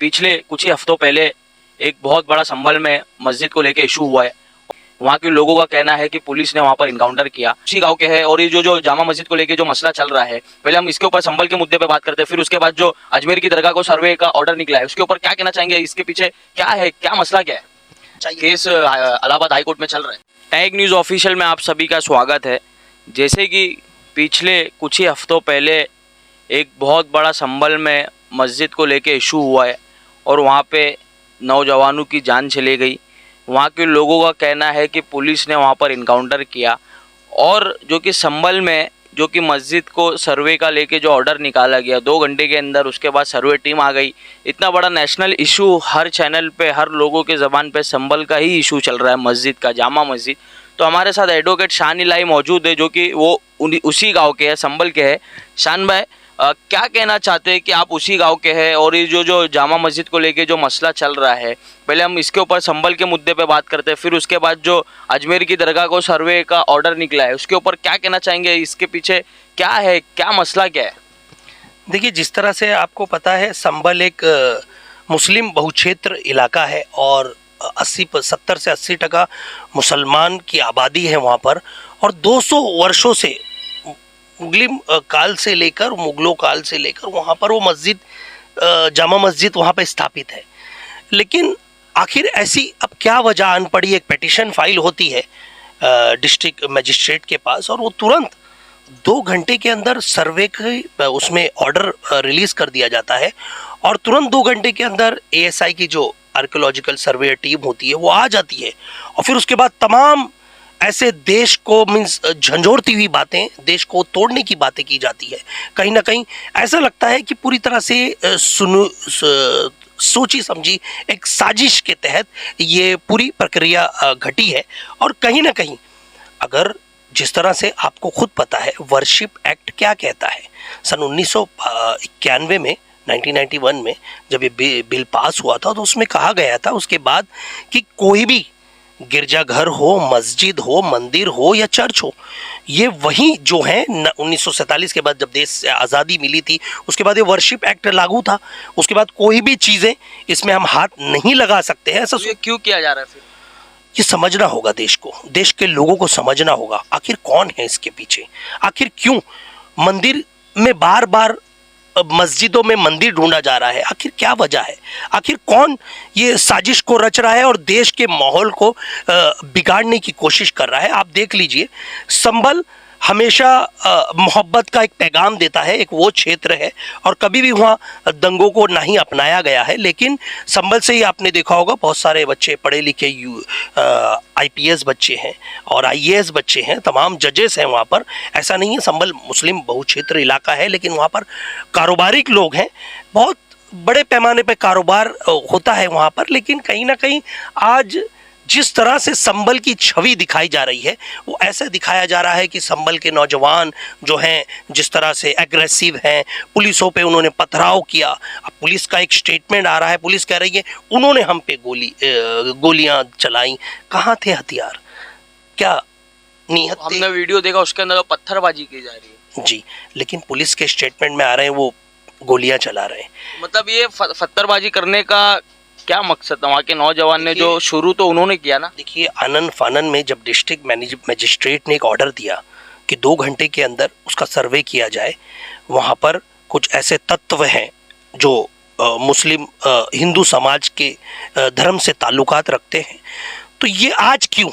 पिछले कुछ ही हफ्तों पहले एक बहुत बड़ा संभल में मस्जिद को लेकर इशू हुआ है। वहाँ के लोगों का कहना है कि पुलिस ने वहाँ पर इनकाउंटर किया। उसी गांव के है और ये जो जामा मस्जिद को लेके जो मसला चल रहा है, पहले हम इसके ऊपर संभल के मुद्दे पे बात करते हैं, फिर उसके बाद जो अजमेर की दरगाह को सर्वे का ऑर्डर निकला है उसके ऊपर क्या कहना चाहेंगे, इसके पीछे क्या है, क्या मसला क्या है। केस इलाहाबाद हाईकोर्ट में चल रहा है। टैग न्यूज़ ऑफिशियल में आप सभी का स्वागत है। जैसे कि पिछले कुछ ही हफ्तों पहले एक बहुत बड़ा संभल में मस्जिद को लेके इशू हुआ है और वहाँ पे नौजवानों की जान चली गई। वहाँ के लोगों का कहना है कि पुलिस ने वहाँ पर इनकाउंटर किया और जो कि संभल में जो कि मस्जिद को सर्वे का लेके जो ऑर्डर निकाला गया 2 घंटे के अंदर, उसके बाद सर्वे टीम आ गई। इतना बड़ा नेशनल इशू हर चैनल पे हर लोगों के ज़बान पे संभल का ही इशू चल रहा है, मस्जिद का, जामा मस्जिद। तो हमारे साथ एडवोकेट शान इलाही मौजूद है जो कि वो उसी गाँव के हैं, संभल के हैं। शान भाई, क्या कहना चाहते हैं कि आप उसी गांव के हैं और ये जो जामा मस्जिद को लेके जो मसला चल रहा है, पहले हम इसके ऊपर संभल के मुद्दे पे बात करते हैं, फिर उसके बाद जो अजमेर की दरगाह को सर्वे का ऑर्डर निकला है उसके ऊपर क्या कहना चाहेंगे, इसके पीछे क्या है, क्या मसला क्या है। देखिए, जिस तरह से आपको पता है संभल एक मुस्लिम बहुक्षेत्र इलाका है और 70 से 80% मुसलमान की आबादी है वहाँ पर। और 200 वर्षों से मुगलिम काल से लेकर मुगलों काल से लेकर वहाँ पर वो मस्जिद, जामा मस्जिद वहाँ पर स्थापित है। लेकिन आखिर ऐसी अब क्या वजह आन पड़ी, एक पिटीशन फाइल होती है डिस्ट्रिक्ट मजिस्ट्रेट के पास और वो तुरंत 2 घंटे के अंदर सर्वे के उसमें ऑर्डर रिलीज कर दिया जाता है और तुरंत 2 घंटे के अंदर एएसआई की जो आर्कियोलॉजिकल सर्वे टीम होती है वो आ जाती है और फिर उसके बाद तमाम ऐसे देश को मीन्स झंझोड़ती हुई बातें, देश को तोड़ने की बातें की जाती है। कहीं ना कहीं ऐसा लगता है कि पूरी तरह से सोची समझी एक साजिश के तहत ये पूरी प्रक्रिया घटी है। और कहीं ना कहीं अगर जिस तरह से आपको खुद पता है वर्शिप एक्ट क्या कहता है, सन 1991 में 1991 में जब ये बिल पास हुआ था तो उसमें कहा गया था उसके बाद कि कोई भी गिरजाघर हो, मस्जिद हो, मंदिर हो या चर्च हो, ये वही जो है 1947 के बाद जब देश से आज़ादी मिली थी उसके बाद ये वर्शिप एक्ट लागू था। उसके बाद कोई भी चीज़ें इसमें हम हाथ नहीं लगा सकते हैं। ऐसा क्यों किया जा रहा है? फिर ये समझना होगा देश को, देश के लोगों को समझना होगा आखिर कौन है इसके पीछे, आखिर क्यों मंदिर में बार बार मस्जिदों में मंदिर ढूंढा जा रहा है, आखिर क्या वजह है, आखिर कौन ये साजिश को रच रहा है और देश के माहौल को बिगाड़ने की कोशिश कर रहा है। आप देख लीजिए, संभल हमेशा मोहब्बत का एक पैगाम देता है, एक वो क्षेत्र है और कभी भी वहाँ दंगों को नहीं अपनाया गया है। लेकिन संभल से ही आपने देखा होगा बहुत सारे बच्चे पढ़े लिखे आईपीएस बच्चे हैं और आईएएस बच्चे हैं, तमाम जजेस हैं वहाँ पर। ऐसा नहीं है, संभल मुस्लिम बहुक्षेत्र इलाका है लेकिन वहाँ पर कारोबारिक लोग हैं, बहुत बड़े पैमाने पर कारोबार होता है वहाँ पर। लेकिन कहीं ना कहीं आज जिस तरह से संभल की छवि दिखाई जा रही है वो ऐसा दिखाया जा रहा है कि संभल के नौजवान जो हैं जिस तरह से एग्रेसिव हैं, पुलिसों पे उन्होंने पथराव किया। अब पुलिस का एक स्टेटमेंट आ रहा है, पुलिस कह रही है उन्होंने हम पे गोलियां चलाई। कहाँ थे हथियार, क्या नियत? हमने वीडियो देखा उसके अंदर पत्थरबाजी की जा रही है जी, लेकिन पुलिस के स्टेटमेंट में आ रहे हैं वो गोलियां चला रहे हैं। मतलब ये पत्थरबाजी करने का क्या मकसद था? वहाँ के नौजवान ने जो शुरू तो उन्होंने किया ना। देखिए, आनन फानन में जब डिस्ट्रिक्ट मजिस्ट्रेट ने एक ऑर्डर दिया कि 2 घंटे के अंदर उसका सर्वे किया जाए, वहाँ पर कुछ ऐसे तत्व हैं जो मुस्लिम हिंदू समाज के धर्म से ताल्लुकात रखते हैं। तो ये आज क्यों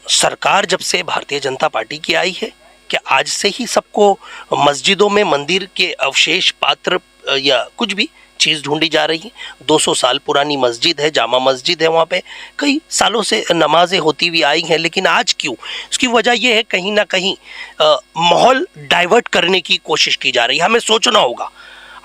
सरकार जब से भारतीय जनता पार्टी की आई है, क्या आज से ही सबको मस्जिदों में मंदिर के अवशेष पात्र या कुछ भी चीज़ ढूंढी जा रही है? 200 साल पुरानी मस्जिद है, जामा मस्जिद है, वहाँ पे कई सालों से नमाजें होती हुई आई हैं, लेकिन आज क्यों? इसकी वजह यह है कहीं ना कहीं माहौल डाइवर्ट करने की कोशिश की जा रही है। हमें सोचना होगा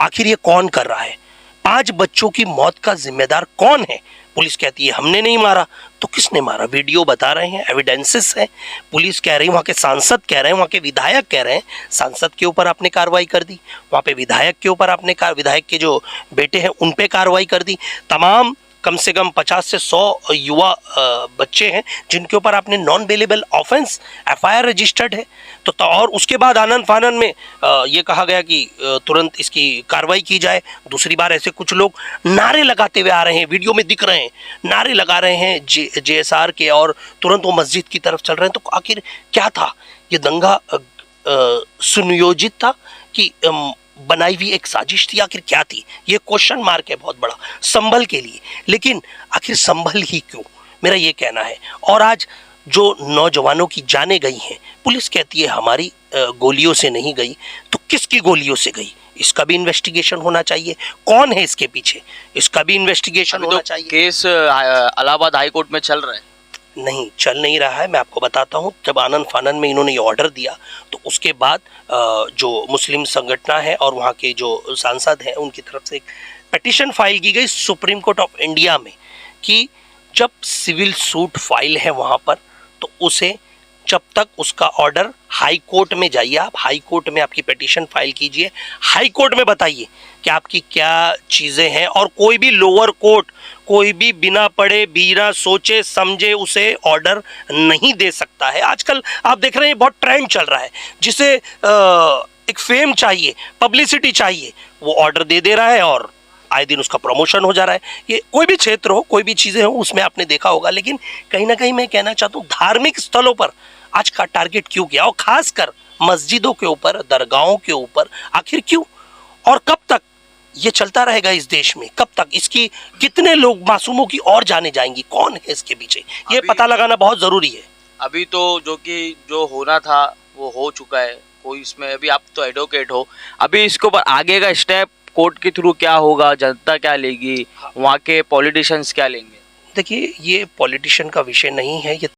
आखिर ये कौन कर रहा है, 5 बच्चों की मौत का जिम्मेदार कौन है? पुलिस कहती है हमने नहीं मारा, तो किसने मारा? वीडियो बता रहे हैं, एविडेंसेस हैं, पुलिस कह रही है, वहाँ के सांसद कह रहे हैं, वहाँ के विधायक कह रहे हैं। सांसद के ऊपर आपने कार्रवाई कर दी, वहाँ पे विधायक के ऊपर आपने विधायक के जो बेटे हैं उन पे कार्रवाई कर दी, तमाम कम से कम 50 से 100 युवा बच्चे हैं जिनके ऊपर आपने non bailable offence FIR registered है। तो और उसके बाद आनन फानन में ये कहा गया कि तुरंत इसकी कार्रवाई की जाए। दूसरी बार ऐसे कुछ लोग नारे लगाते हुए आ रहे हैं, वीडियो में दिख रहे हैं, नारे लगा रहे हैं जेएसआर के, और तुरंत वो मस्जिद की तरफ चल रहे हैं। तो आखिर क्या था ये दंगा? सुनियोजित था कि बनाई हुई एक साजिश थी? आखिर क्या थी? ये क्वेश्चन मार्क है बहुत बड़ा संभल के लिए। लेकिन आखिर संभल ही क्यों, मेरा ये कहना है। और आज जो नौजवानों की जानें गई हैं, पुलिस कहती है हमारी गोलियों से नहीं गई, तो किसकी गोलियों से गई? इसका भी इन्वेस्टिगेशन होना चाहिए। कौन है इसके पीछे, इसका भी इन्वेस्टिगेशन होना चाहिए। केस इलाहाबाद हाई कोर्ट में चल रहा है। नहीं, चल नहीं रहा है। मैं आपको बताता हूँ, जब आनन फानन में इन्होंने ये ऑर्डर दिया तो उसके बाद जो मुस्लिम संगठन है और वहाँ के जो सांसद हैं उनकी तरफ से एक पिटीशन फाइल की गई सुप्रीम कोर्ट ऑफ इंडिया में कि जब सिविल सूट फाइल है वहाँ पर, तो उसे जब तक उसका ऑर्डर हाई कोर्ट में जाइए, आप हाई कोर्ट में आपकी पिटीशन फाइल कीजिए, हाई कोर्ट में बताइए कि आपकी क्या चीज़ें हैं, और कोई भी लोअर कोर्ट कोई भी बिना पढ़े बिना सोचे समझे उसे ऑर्डर नहीं दे सकता है। आजकल आप देख रहे हैं बहुत ट्रेंड चल रहा है, जिसे एक फेम चाहिए, पब्लिसिटी चाहिए, वो ऑर्डर दे रहा है और आए दिन उसका प्रमोशन हो जा रहा है। ये कोई भी क्षेत्र हो, कोई भी चीज़ें हो, उसमें आपने देखा होगा। लेकिन कहीं ना कहीं मैं कहना चाहता हूँ, धार्मिक स्थलों पर आज का टारगेट क्यों किया, और खासकर मस्जिदों के ऊपर, दरगाहों के ऊपर आखिर क्यों? और कब तक ये चलता रहेगा इस देश में? कब तक इसकी कितने लोग, मासूमों की और जाने जाएंगी? कौन है इसके पीछे, ये पता लगाना बहुत जरूरी है। अभी तो जो होना था वो हो चुका है। कोई इसमें, अभी आप तो एडवोकेट हो, अभी इसके ऊपर आगे का स्टेप कोर्ट के थ्रू क्या होगा, जनता क्या लेगी, वहाँ के पॉलिटिशियंस क्या लेंगे? देखिए, ये पॉलिटिशियन का विषय नहीं है, ये